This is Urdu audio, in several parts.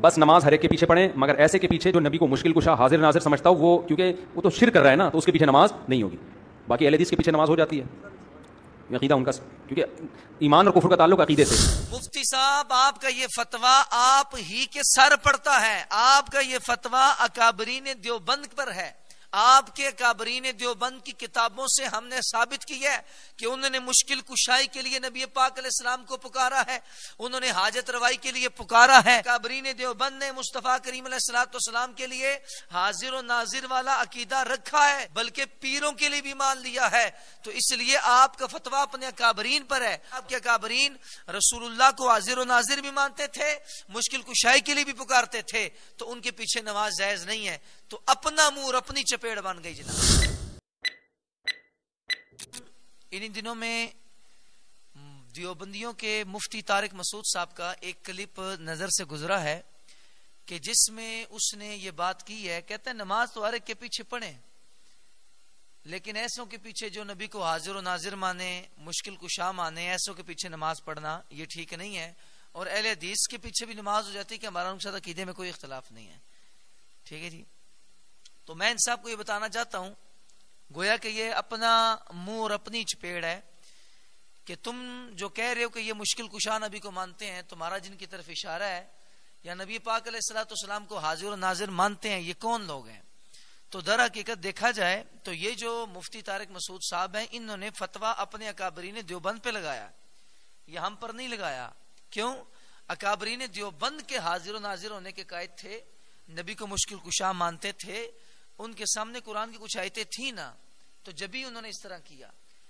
بس نماز ہر ایک کے پیچھے پڑھیں، مگر ایسے کے پیچھے جو نبی کو مشکل کشا حاضر ناظر سمجھتا ہو، وہ کیونکہ وہ تو شرک کر رہا ہے نا، تو اس کے پیچھے نماز نہیں ہوگی. باقی اہل حدیث کے پیچھے نماز ہو جاتی ہے، عقیدہ ان کا، کیونکہ ایمان اور کفر کا تعلق عقیدے سے. مفتی صاحب آپ کا یہ فتویٰ آپ ہی کے سر پڑتا ہے، آپ کا یہ فتویٰ اکابرین دیوبند پر ہے. آپ کے اکابرین دیوبند کی کتابوں سے ہم نے ثابت کی ہے کہ انہوں نے مشکل کشائی کے لیے نبی پاک علیہ السلام کو پکارا ہے، انہوں نے حاجت روائی کے لیے پکارا ہے. اکابرین دیوبند نے مصطفیٰ کریم علیہ السلام کے لیے حاضر و ناظر والا عقیدہ رکھا ہے، بلکہ پیروں کے لیے بھی مان لیا ہے. تو اس لیے آپ کا فتویٰ اپنے اکابرین پر ہے. آپ کے اکابرین رسول اللہ کو حاضر و ناظر بھی مانتے تھے، مشکل کشائی کے لیے بھی پکارتے تھے، تو ان کے پیچھے نماز جائز نہیں ہے. تو اپنا منہ اپنی چپیڑ بن گئی جناب. ان دنوں میں دیوبندیوں کے مفتی طارق مسعود صاحب کا ایک کلپ نظر سے گزرا ہے کہ جس میں اس نے یہ بات کی ہے، کہتے ہیں نماز تو ہر ایک کے پیچھے پڑھیں، لیکن ایسوں کے پیچھے جو نبی کو حاضر و ناظر مانے، مشکل کشا مانے، ایسوں کے پیچھے نماز پڑھنا یہ ٹھیک نہیں ہے. اور اہل حدیث کے پیچھے بھی نماز ہو جاتی ہے کہ ہمارا ان کے ساتھ عقیدے میں کوئی اختلاف نہیں ہے. ٹھیک ہے جی. تو میں ان صاحب کو یہ بتانا چاہتا ہوں، گویا کہ یہ اپنا منہ اور اپنی چپیڑ ہے کہ تم جو کہہ رہے ہو کہ یہ مشکل کشا نبی کو مانتے ہیں، تمہارا جن کی طرف اشارہ ہے، یا نبی پاک علیہ الصلوۃ والسلام کو حاضر و ناظر مانتے ہیں، یہ کون لوگ ہیں؟ تو در حقیقت دیکھا جائے تو یہ جو مفتی طارق مسعود صاحب ہیں، انہوں نے فتویٰ اپنے اکابرین دیوبند پہ لگایا، یہ ہم پر نہیں لگایا. کیوں؟ اکابرین دیوبند کے حاضر و ناظر ہونے کے قائد تھے، نبی کو مشکل کشا مانتے تھے، ان کے سامنے قرآن کی کچھ آیتیں تھیں نا، تو جبھی انہوں نے اس طرح کیا.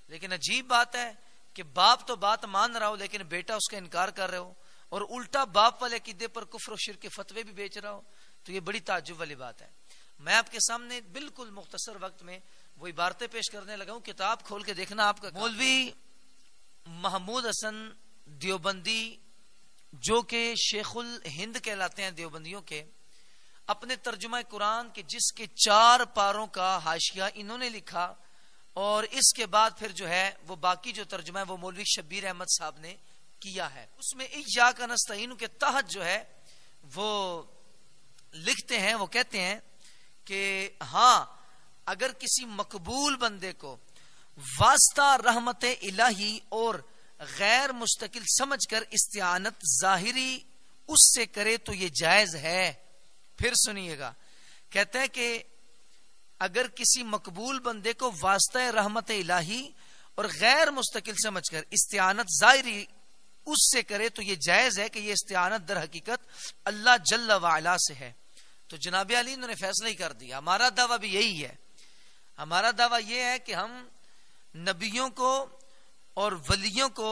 لیکن عجیب بات ہے کہ باپ تو بات مان رہا ہو لیکن بیٹا اس کا انکار کر رہے ہو، اور الٹا باپ والے عقیدے پر کفر و شرک کے فتوے بھی بیچ رہا ہو. تو یہ بڑی تعجب والی بات ہے. میں آپ کے سامنے بالکل مختصر وقت میں وہ عبارتیں پیش کرنے لگا ہوں، کتاب کھول کے دیکھنا آپ کا. مولوی محمود حسن دیوبندی جو کہ شیخ الہند کہلاتے ہیں دیوبندیوں کے، اپنے ترجمہ قرآن کے جس کے 4 پاروں کا حاشیہ انہوں نے لکھا، اور اس کے بعد پھر جو ہے وہ باقی جو ترجمہ ہے وہ مولوی شبیر احمد صاحب نے کیا ہے. اس میں ایاک نستعین کے تحت جو ہے وہ لکھتے ہیں، وہ کہتے ہیں کہ ہاں اگر کسی مقبول بندے کو واسطہ رحمت الہی اور غیر مستقل سمجھ کر استعانت ظاہری اس سے کرے تو یہ جائز ہے. پھر سنیے گا، کہتے ہیں کہ اگر کسی مقبول بندے کو واسطہ رحمت الہی اور غیر مستقل سمجھ کر استعانت ظاہری اس سے کرے تو یہ جائز ہے کہ یہ استعانت در حقیقت اللہ جل وعلا سے ہے. تو جناب علی انہوں نے فیصلہ ہی کر دیا. ہمارا دعویٰ بھی یہی ہے، ہمارا دعویٰ یہ ہے کہ ہم نبیوں کو اور ولیوں کو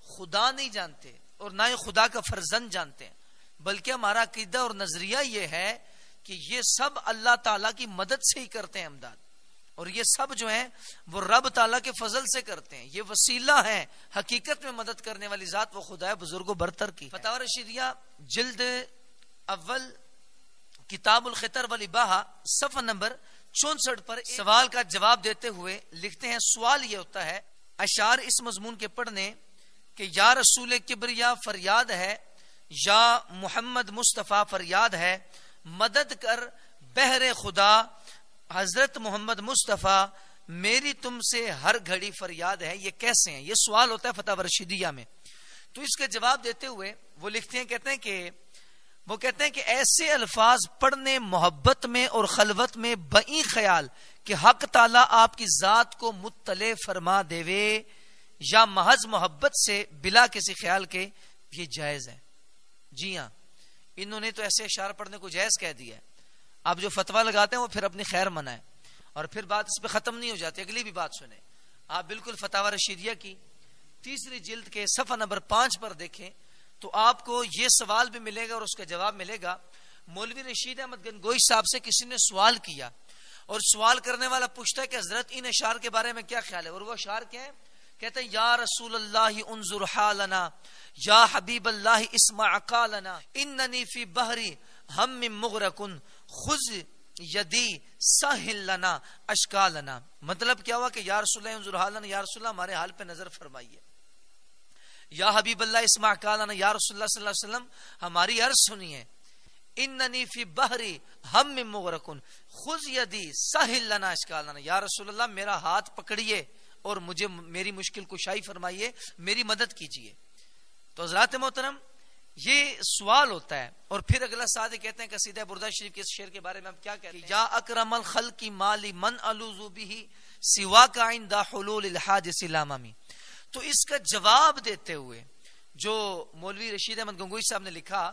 خدا نہیں جانتے اور نہ ہی خدا کا فرزند جانتے ہیں، بلکہ ہمارا عقیدہ اور نظریہ یہ ہے کہ یہ سب اللہ تعالیٰ کی مدد سے ہی کرتے ہیں امداد، اور یہ سب جو ہیں وہ رب تعالیٰ کے فضل سے کرتے ہیں. یہ وسیلہ ہیں، حقیقت میں مدد کرنے والی ذات وہ خدا ہے بزرگ و برتر کی. فتاوی رشیدیہ جلد اول کتاب الخطر والاباحہ صفحہ نمبر 64 پر سوال کا جواب دیتے ہوئے لکھتے ہیں، سوال یہ ہوتا ہے اشعار اس مضمون کے پڑھنے کہ یا رسول کبریا فریاد ہے، یا محمد مصطفیٰ فریاد ہے، مدد کر بہر خدا حضرت محمد مصطفیٰ، میری تم سے ہر گھڑی فریاد ہے. یہ کیسے ہیں؟ یہ سوال ہوتا ہے فتاوی رشیدیہ میں. تو اس کا جواب دیتے ہوئے وہ لکھتے ہیں، کہتے ہیں کہ ایسے الفاظ پڑھنے محبت میں اور خلوت میں بئی خیال کہ حق تعالیٰ آپ کی ذات کو مطلع فرما دیوے، یا محض محبت سے بلا کسی خیال کے، یہ جائز ہے. جی ہاں، انہوں نے تو ایسے اشعار پڑھنے کو جائز کہہ دیا ہے. آپ جو فتویٰ لگاتے ہیں وہ پھر اپنی خیر منائیں، اور پھر بات اس پہ ختم نہیں ہو جاتی. اگلی بھی بات سنیں آپ، بالکل فتاوی رشیدیہ کی 3 جلد کے صفحہ نمبر 5 پر دیکھیں تو آپ کو یہ سوال بھی ملے گا اور اس کا جواب ملے گا. مولوی رشید احمد گنگوئی صاحب سے کسی نے سوال کیا، اور سوال کرنے والا پوچھتا ہے کہ حضرت ان اشعار کے بارے میں کیا خیال ہے، اور وہ اشعار کیا ہے؟ کہتے ہیں یا رسول اللہ انظر حالنا، یا حبیب اللہ اسمع قالنا، اننی فی بحری ہم مغرقن خذ یدی ساحل لنا اشکالنا. مطلب کیا ہوا کہ یا رسول اللہ انظر حالنا، یا رسول اللہ ہمارے حال پہ نظر فرمائیے. یا حبیب اللہ اسمع قالنا، یا رسول اللہ صلی اللہ علیہ وسلم ہماری عرض سنیے. اننی فی بحری ہم مغرقن خذ یدی سہل لنا اشکالنا، یا رسول اللہ میرا ہاتھ پکڑیے اور مجھے میری مشکل کشائی فرمائیے، میری مدد کیجیے۔ تو حضرات محترم یہ سوال ہوتا ہے، اور پھر اگلا ساتھ کہتے ہیں قصیدہ بردہ شریف کے اس شعر کے بارے میں ہم کیا کہتے ہیں، یا اکرم الخلق مالی من الوذ به سواک عند حلول الحادث الامامی۔ تو اس کا جواب دیتے ہوئے جو مولوی رشید احمد گنگوئی صاحب نے لکھا،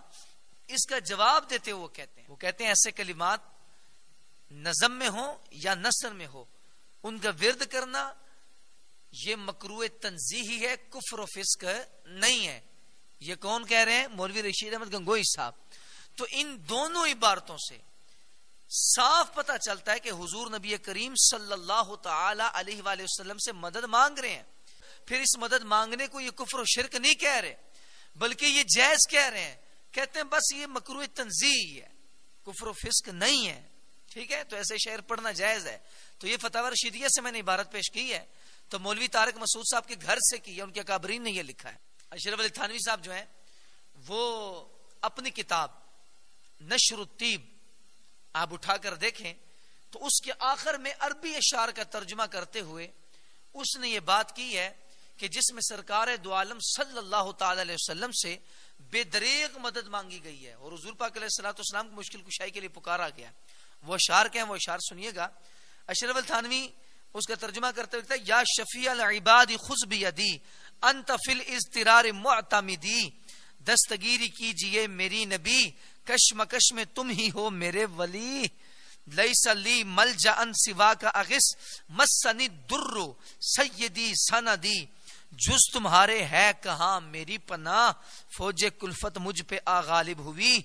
اس کا جواب دیتے ہوئے وہ کہتے ہیں ایسے کلمات نظم میں ہو یا نثر میں ہو، ان کا ورد کرنا یہ مکروہ تنزیہی ہے، کفر و فسق نہیں ہے۔ یہ کون کہہ رہے ہیں؟ مولوی رشید احمد گنگوئی صاحب۔ تو ان دونوں عبارتوں سے صاف پتہ چلتا ہے کہ حضور نبی کریم صلی اللہ تعالی علیہ وآلہ وسلم سے مدد مانگ رہے ہیں۔ پھر اس مدد مانگنے کو یہ کفر و شرک نہیں کہہ رہے، بلکہ یہ جائز کہہ رہے ہیں۔ کہتے ہیں بس یہ مکروہ تنزیہی ہے، کفر و فسق نہیں ہے، ٹھیک ہے؟ تو ایسے شعر پڑھنا جائز ہے۔ تو یہ فتاوی رشیدیہ سے میں نے عبارت پیش کی ہے، تو مولوی طارق مسعود صاحب کے گھر سے کی ہے، ان کے اکابرین نے یہ لکھا ہے۔ اشرف علی تھانوی صاحب جو ہیں وہ اپنی کتاب نشر الطیب آپ اٹھا کر دیکھیں تو اس کے آخر میں عربی اشعار کا ترجمہ کرتے ہوئے اس نے یہ بات کی ہے کہ جس میں سرکار دو عالم صلی اللہ تعالی علیہ وسلم سے بے دریغ مدد مانگی گئی ہے اور حضور پاک علیہ الصلوۃ والسلام کو مشکل کشائی کے لیے پکارا گیا۔ وہ اشعار کیا ہیں؟ وہ اشعار سنیے گا۔ اشرف التھانوی اس کا ترجمہ کرتے ہوئے یا شفیع العباد خذ بیدی انت فی الاضطرار معتمدی، دستگیری کیجئے میری نبی، کشمکش میں تم ہی ہو میرے ولی، لیس لی ملجا سواک اغث مسنی الضر سیدی سندی، جز تمہارے ہے کہاں میری پناہ، فوج کلفت مجھ پہ غالب ہوئی،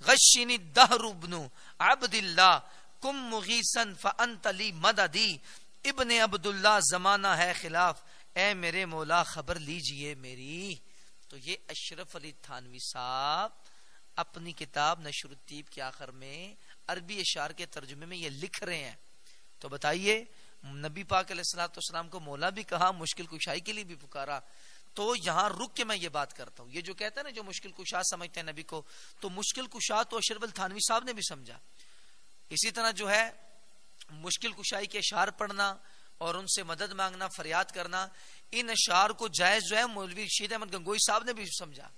غشنی دہر ابن عبداللہ کم مغیثن فانت لی مددی، ابن عبداللہ زمانہ ہے خلاف، اے میرے مولا خبر لیجئے میری۔ تو یہ اشرف علی تھانوی صاحب اپنی کتاب نشر الطیب کے آخر میں عربی اشعار کے ترجمے میں یہ لکھ رہے ہیں۔ تو بتائیے نبی پاک علیہ الصلوۃ والسلام کو مولا بھی کہا، مشکل کشائی کے لیے بھی پکارا۔ تو یہاں رک کے میں یہ بات کرتا ہوں، یہ جو کہتے ہیں نا جو مشکل کشا سمجھتے ہیں نبی کو، تو مشکل کشا تو اشرف علی تھانوی صاحب نے بھی سمجھا۔ اسی طرح جو ہے مشکل کشائی کے اشعار پڑھنا اور ان سے مدد مانگنا، فریاد کرنا، ان اشعار کو جائز جو ہے مولوی رشید احمد گنگوئی صاحب نے بھی سمجھا۔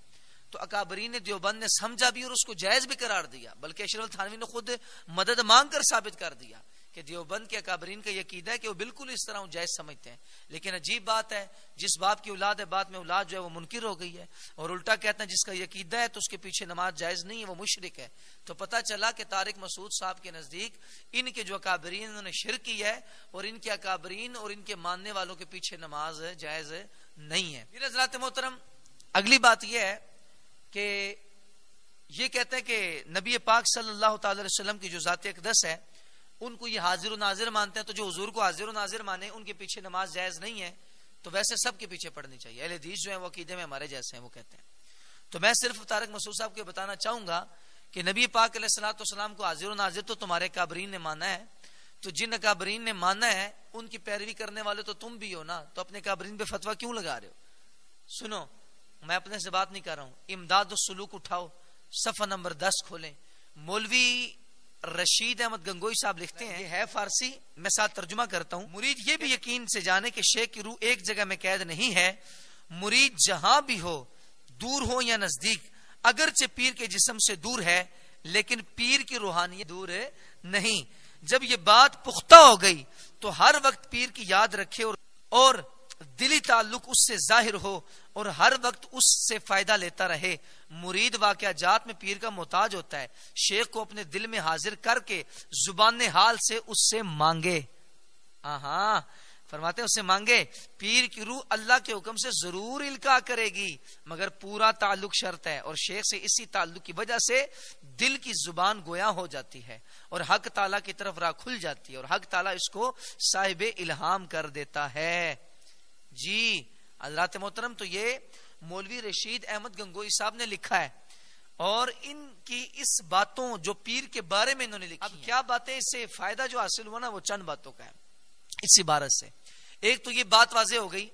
تو اکابرین دیوبند نے سمجھا بھی اور اس کو جائز بھی قرار دیا، بلکہ اشرف التھانوی نے خود مدد مانگ کر ثابت کر دیا کہ دیوبند کے اکابرین کا یہ عقیدہ ہے کہ وہ بالکل اس طرح جائز سمجھتے ہیں۔ لیکن عجیب بات ہے، جس باپ کی اولاد ہے بعد میں اولاد جو ہے وہ منکر ہو گئی ہے، اور الٹا کہتے ہیں جس کا یہ عقیدہ ہے تو اس کے پیچھے نماز جائز نہیں ہے، وہ مشرک ہے۔ تو پتہ چلا کہ طارق مسعود صاحب کے نزدیک ان کے جو اکابرین انہوں نے شرک کی ہے، اور ان کے اکابرین اور ان کے ماننے والوں کے پیچھے نماز جائز نہیں ہے۔ میرے حضرات محترم اگلی بات یہ ہے کہ یہ کہتے ہیں کہ نبی پاک صلی اللہ تعالی علیہ وسلم کی جو ذات اقدس ہے ان کو یہ حاضر و ناظر مانتے ہیں، تو جو حضور کو حاضر و ناظر مانے ان کے پیچھے نماز جائز نہیں ہے، تو ویسے سب کے پیچھے پڑھنی چاہیے۔ اہل حدیث جو ہیں وہ عقیدے میں ہمارے جیسے ہیں، وہ کہتے ہیں۔ تو میں صرف طارق مسعود صاحب کو بتانا چاہوں گا کہ نبی پاک علیہ الصلوۃ والسلام کو حاضر و ناظر تو تمہارے اکابرین نے مانا ہے، تو جن اکابرین نے مانا ہے ان کی پیروی کرنے والے تو تم بھی ہو نا، تو اپنے اکابرین پہ فتویٰ کیوں لگا رہے ہو؟ سنو، میں اپنے سے بات نہیں کر رہا ہوں، امداد السلوک اٹھاؤ، صفحہ نمبر 10 کھولیں۔ مولوی رشید احمد گنگوئی صاحب لکھتے ہیں، یہ ہے فارسی، میں ساتھ ترجمہ کرتا ہوں۔ مرید یہ بھی یقین سے جانے کہ شیخ کی روح ایک جگہ میں قید نہیں ہے، مرید جہاں بھی ہو، دور ہو یا نزدیک، اگرچہ پیر کے جسم سے دور ہے لیکن پیر کی روحانیت دور نہیں۔ جب یہ بات پختہ ہو گئی تو ہر وقت پیر کی یاد رکھے اور دلی تعلق اس سے ظاہر ہو اور ہر وقت اس سے فائدہ لیتا رہے۔ مرید واقعہ جات میں پیر کا محتاج ہوتا ہے، شیخ کو اپنے دل میں حاضر کر کے زبان حال سے اس سے مانگے۔ فرماتے ہیں اس سے مانگے، پیر کی روح اللہ کے حکم سے ضرور القاء کرے گی، مگر پورا تعلق شرط ہے، اور شیخ سے اسی تعلق کی وجہ سے دل کی زبان گویا ہو جاتی ہے اور حق تعالیٰ کی طرف راہ کھل جاتی ہے، اور حق تعالیٰ اس کو صاحب الہام کر دیتا ہے۔ جی حضرات محترم، تو یہ مولوی رشید احمد گنگوئی صاحب نے لکھا ہے، اور ان کی اس باتوں جو پیر کے بارے میں انہوں نے لکھی، اب کیا باتیں اس سے فائدہ جو حاصل ہوا نا وہ چند باتوں کا ہے اس عبارت سے۔ ایک تو یہ بات واضح ہو گئی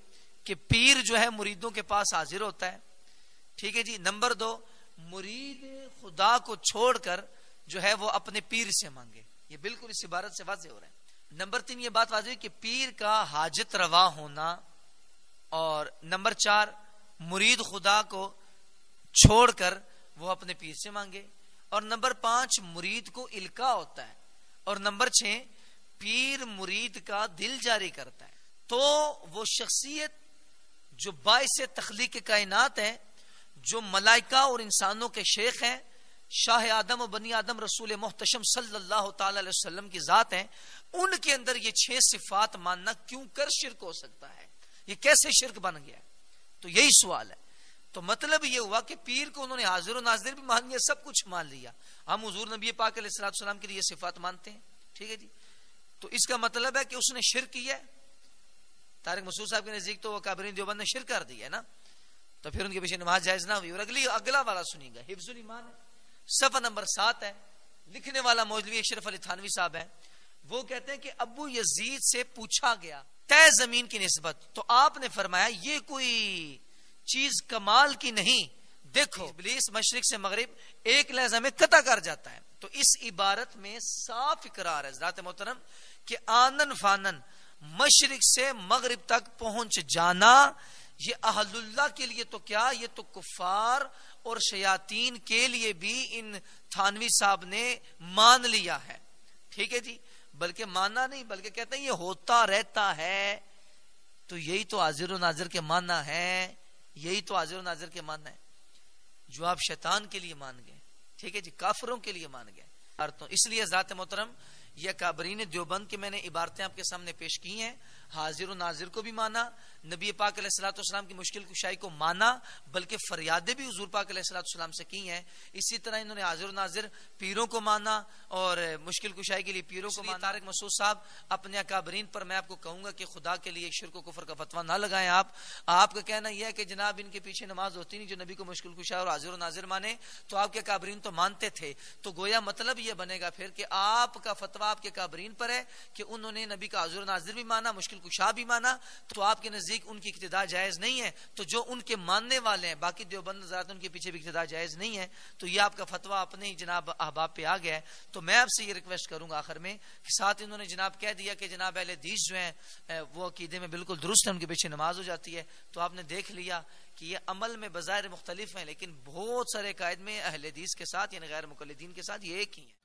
کہ پیر جو ہے مریدوں کے پاس حاضر ہوتا ہے، ٹھیک ہے جی۔ نمبر 2، مرید خدا کو چھوڑ کر جو ہے وہ اپنے پیر سے مانگے. یہ بالکل اس عبارت سے واضح ہو رہا ہے. نمبر 3 یہ بات واضح ہے کہ پیر کا حاجت روا ہونا. اور نمبر 4 مرید خدا کو چھوڑ کر وہ اپنے پیر سے مانگے. اور نمبر 5 مرید کو القاء ہوتا ہے. اور نمبر 6 پیر مرید کا دل جاری کرتا ہے. تو وہ شخصیت جو باعث تخلیق کائنات ہے، جو ملائکہ اور انسانوں کے شیخ ہیں، شاہ آدم و بنی آدم رسول محتشم صلی اللہ تعالی علیہ وسلم کی ذات ہیں، ان کے اندر یہ 6 صفات ماننا کیوں کر شرک ہو سکتا ہے؟ یہ کیسے شرک بن گیا؟ تو یہی سوال ہے. تو مطلب یہ ہوا کہ پیر کو انہوں نے حاضر و ناظر بھی مان لیا، سب کچھ مان لیا. ہم حضور نبی پاک علیہ الصلوۃ والسلام کے لیے یہ صفات مانتے ہیں. ٹھیک ہے جی. تو اس کا مطلب ہے کہ اس نے شرک کیا ہے. طارق مسعود صاحب کے نزدیک تو وہ اکابرین دیوبند نے شرک کر دیا ہے نا. تو پھر ان کے پیچھے نماز جائز نہ ہوئی. اور اگلا والا سنیے گا، حفظ الایمان ہے، صفحہ نمبر 7 ہے. لکھنے والا مولوی اشرف علی تھانوی صاحب ہے. وہ کہتے ہیں کہ ابو یزید سے پوچھا گیا طے زمین کی نسبت، تو آپ نے فرمایا یہ کوئی چیز کمال کی نہیں. دیکھو ابلیس مشرق سے مغرب ایک لحظہ میں قطع کر جاتا ہے. تو اس عبارت میں صاف اقرار ہے ذات محترم کہ آنن فانن مشرق سے مغرب تک پہنچ جانا، یہ اہل اللہ کے لیے تو کیا، یہ تو کفار اور شیاطین کے لیے بھی ان تھانوی صاحب نے مان لیا ہے. ٹھیک ہے جی. بلکہ ماننا نہیں، بلکہ کہتے ہیں یہ ہوتا رہتا ہے. تو یہی تو حاضر و ناظر کے ماننا ہے، یہی تو حاضر و ناظر کے ماننا ہے جو آپ شیطان کے لیے مان گئے. ٹھیک ہے جی، کافروں کے لیے مان گئے. اس لیے ذات محترم یہ اکابرین دیوبند کی میں نے عبارتیں آپ کے سامنے پیش کی ہیں. حاضر و ناظر کو بھی مانا، نبی پاک علیہ الصلوۃ والسلام کی مشکل کشائی کو مانا، بلکہ فریادیں بھی حضور پاک علیہ الصلوۃ والسلام سے کی ہیں. اسی طرح انہوں نے حاضر و ناظر پیروں کو مانا اور مشکل کشائی کے لیے پیروں کو مانا. طارق مسعود صاحب اپنے اکابرین پر میں آپ کو کہوں گا کہ خدا کے لیے شرک و کفر کا فتویٰ نہ لگائیں. آپ کا کہنا یہ ہے کہ جناب ان کے پیچھے نماز ہوتی نہیں جو نبی کو مشکل کشائی اور حاضر و ناظر مانے، تو آپ کے اکابرین تو مانتے تھے. تو گویا مطلب یہ بنے گا پھر کہ آپ کا فتویٰ آپ کے اکابرین پر ہے کہ انہوں نے نبی کا حاضر و ناظر بھی مانا، مشکل کشا بھی مانا. تو آپ کے نزدیک ان کی اقتداء جائز نہیں ہے. تو جو ان کے ماننے والے ہیں باقی دیوبند حضرات ان کے پیچھے بھی اقتداء جائز نہیں ہے. تو یہ آپ کا فتویٰ اپنے ہی جناب احباب پہ آ گیا ہے. تو میں آپ سے یہ ریکویسٹ کروں گا آخر میں کہ ساتھ انہوں نے جناب کہہ دیا کہ جناب اہل حدیث جو ہیں وہ عقیدے میں بالکل درست ہے، ان کے پیچھے نماز ہو جاتی ہے. تو آپ نے دیکھ لیا کہ یہ عمل میں بظاہر مختلف ہیں، لیکن بہت سارے قائد میں اہل حدیث کے ساتھ یعنی غیر مقلدین کے ساتھ یہ ایک ہی ہیں.